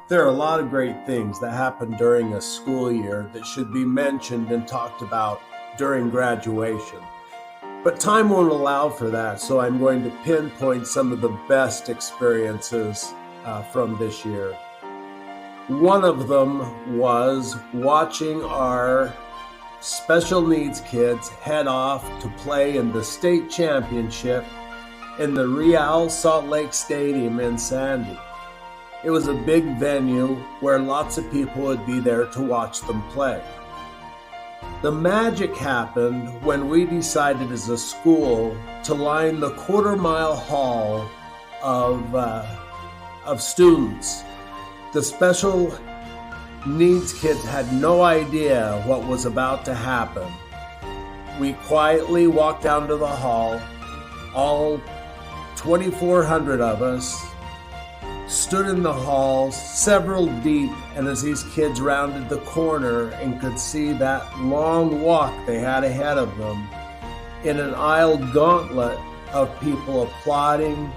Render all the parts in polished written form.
There are a lot of great things that happen during a school year that should be mentioned and talked about during graduation. But time won't allow for that, so I'm going to pinpoint some of the best experiences from this year. One of them was watching our special needs kids head off to play in the state championship in the Real Salt Lake Stadium in Sandy. It was a big venue where lots of people would be there to watch them play. The magic happened when we decided as a school to line the quarter-mile hall of students. The special needs kids had no idea what was about to happen. We quietly walked down to the hall, all 2,400 of us, stood in the hall, several deep, and as these kids rounded the corner and could see that long walk they had ahead of them, in an aisle gauntlet of people applauding,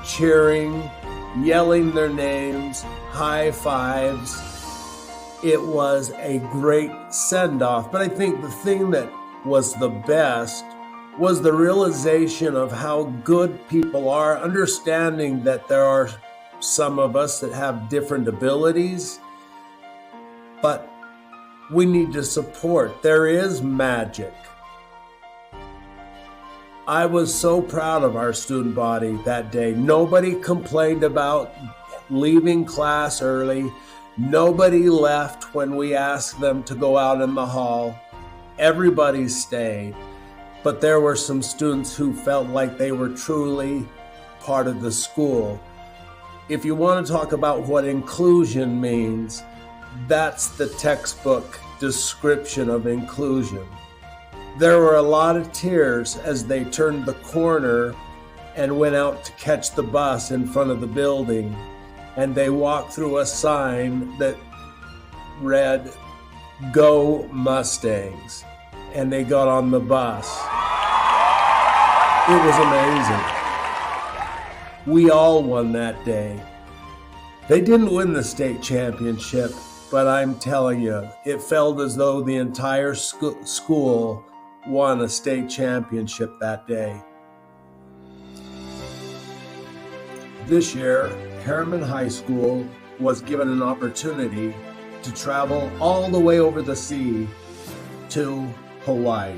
cheering, yelling their names, high fives. It was a great send-off, but I think the thing that was the best was the realization of how good people are, understanding that there are some of us that have different abilities, but we need to support. There is magic. I was so proud of our student body that day. Nobody complained about leaving class early. Nobody left when we asked them to go out in the hall. Everybody stayed, but there were some students who felt like they were truly part of the school. If you want to talk about what inclusion means, that's the textbook description of inclusion. There were a lot of tears as they turned the corner and went out to catch the bus in front of the building, and they walked through a sign that read, "Go Mustangs," and they got on the bus. It was amazing. We all won that day. They didn't win the state championship, but I'm telling you, it felt as though the entire school won a state championship that day. This year, Herriman High School was given an opportunity to travel all the way over the sea to Hawaii.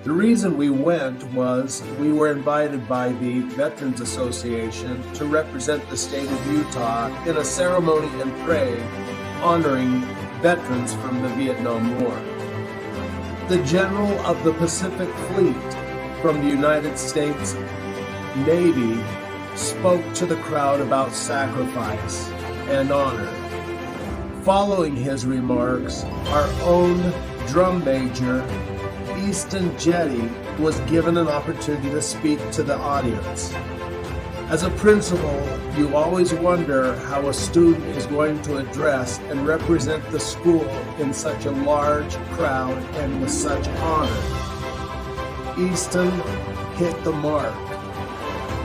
The reason we went was we were invited by the Veterans Association to represent the state of Utah in a ceremony and parade honoring veterans from the Vietnam War. The General of the Pacific Fleet from the United States Navy spoke to the crowd about sacrifice and honor. Following his remarks, our own drum major, Easton Jetty, was given an opportunity to speak to the audience. As a principal, you always wonder how a student is going to address and represent the school in such a large crowd and with such honor. Easton hit the mark.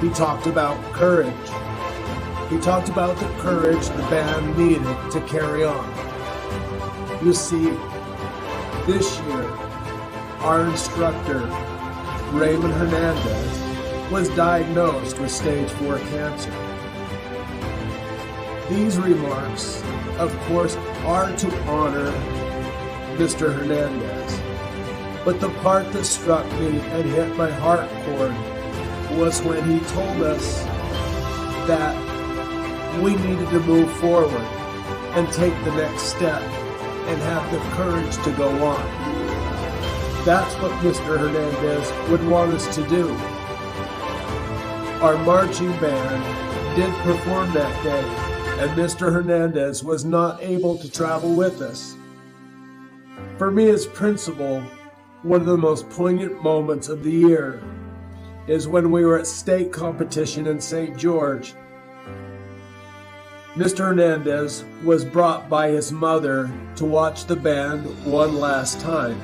He talked about courage. He talked about the courage the band needed to carry on. You see, this year, our instructor, Raymond Hernandez, was diagnosed with stage 4 cancer. These remarks, of course, are to honor Mr. Hernandez. But the part that struck me and hit my heart chord was when he told us that we needed to move forward and take the next step and have the courage to go on. That's what Mr. Hernandez would want us to do. Our marching band did perform that day, and Mr. Hernandez was not able to travel with us. For me as principal, one of the most poignant moments of the year is when we were at state competition in St. George. Mr. Hernandez was brought by his mother to watch the band one last time.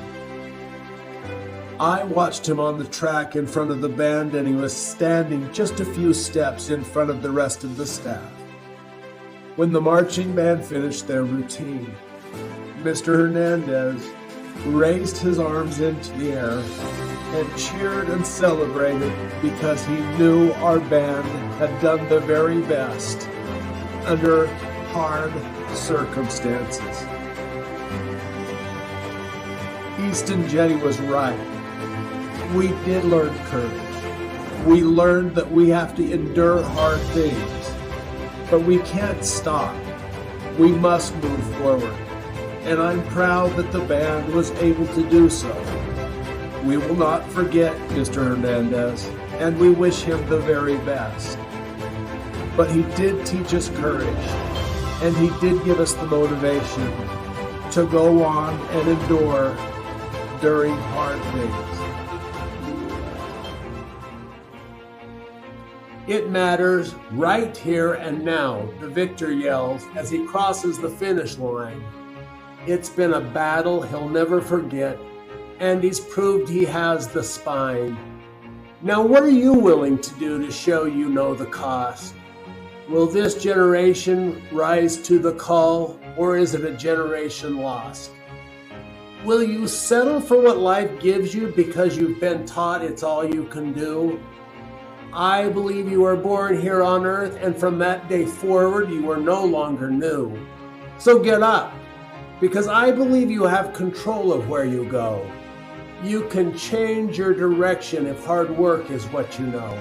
I watched him on the track in front of the band, and he was standing just a few steps in front of the rest of the staff. When the marching band finished their routine, Mr. Hernandez raised his arms into the air and cheered and celebrated because he knew our band had done their very best under hard circumstances. Easton Jenny was right. We did learn courage. We learned that we have to endure hard things, but we can't stop. We must move forward, and I'm proud that the band was able to do so. We will not forget Mr. Hernandez, and we wish him the very best. But he did teach us courage, and he did give us the motivation to go on and endure during hard things. It matters right here and now, the victor yells as he crosses the finish line. It's been a battle he'll never forget, and he's proved he has the spine. Now what are you willing to do to show you know the cost? Will this generation rise to the call, or is it a generation lost? Will you settle for what life gives you because you've been taught it's all you can do? I believe you are born here on earth, and from that day forward you are no longer new. So get up, because I believe you have control of where you go. You can change your direction if hard work is what you know.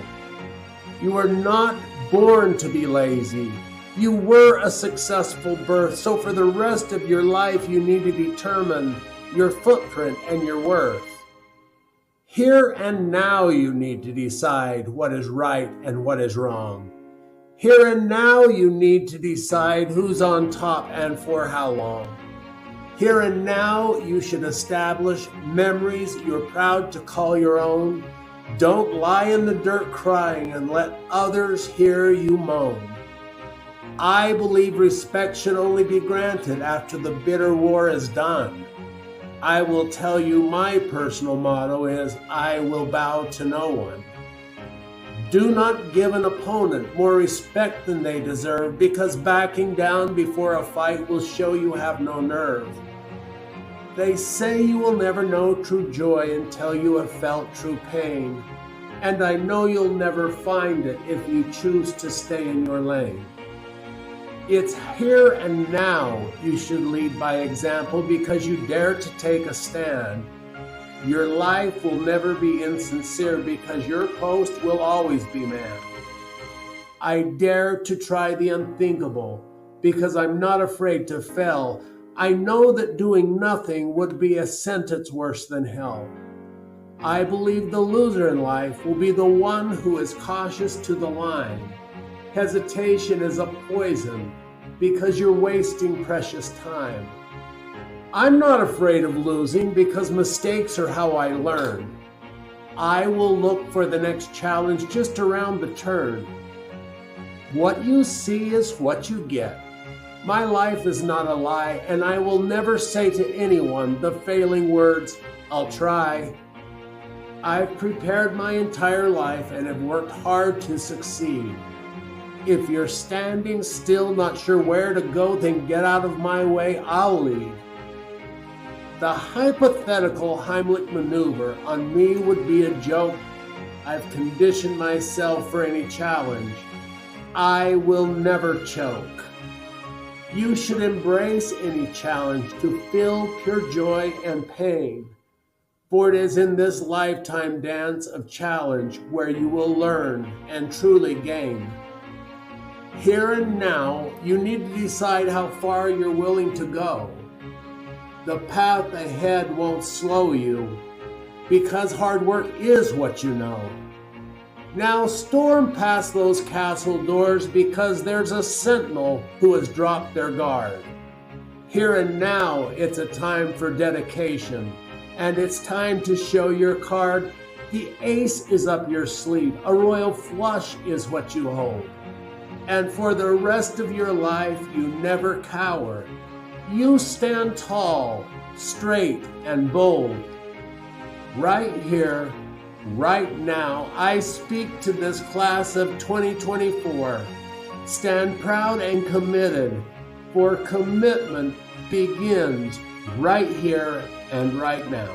You are not born to be lazy. You were a successful birth, so for the rest of your life you need to determine your footprint and your worth. Here and now you need to decide what is right and what is wrong. Here and now you need to decide who's on top and for how long. Here and now you should establish memories you're proud to call your own. Don't lie in the dirt crying and let others hear you moan. I believe respect should only be granted after the bitter war is done. I will tell you my personal motto is, I will bow to no one. Do not give an opponent more respect than they deserve, because backing down before a fight will show you have no nerve. They say you will never know true joy until you have felt true pain, and I know you'll never find it if you choose to stay in your lane. It's here and now you should lead by example, because you dare to take a stand. Your life will never be insincere, because your post will always be manned. I dare to try the unthinkable, because I'm not afraid to fail. I know that doing nothing would be a sentence worse than hell. I believe the loser in life will be the one who is cautious to the line. Hesitation is a poison, because you're wasting precious time. I'm not afraid of losing, because mistakes are how I learn. I will look for the next challenge just around the turn. What you see is what you get. My life is not a lie, and I will never say to anyone the failing words, I'll try. I've prepared my entire life and have worked hard to succeed. If you're standing still, not sure where to go, then get out of my way, I'll lead. The hypothetical Heimlich maneuver on me would be a joke. I've conditioned myself for any challenge. I will never choke. You should embrace any challenge to feel pure joy and pain. For it is in this lifetime dance of challenge where you will learn and truly gain. Here and now, you need to decide how far you're willing to go. The path ahead won't slow you, because hard work is what you know. Now storm past those castle doors, because there's a sentinel who has dropped their guard. Here and now, it's a time for dedication, and it's time to show your card. The ace is up your sleeve. A royal flush is what you hold. And for the rest of your life, you never cower. You stand tall, straight, and bold. Right here, right now, I speak to this class of 2024. Stand proud and committed, for commitment begins right here and right now.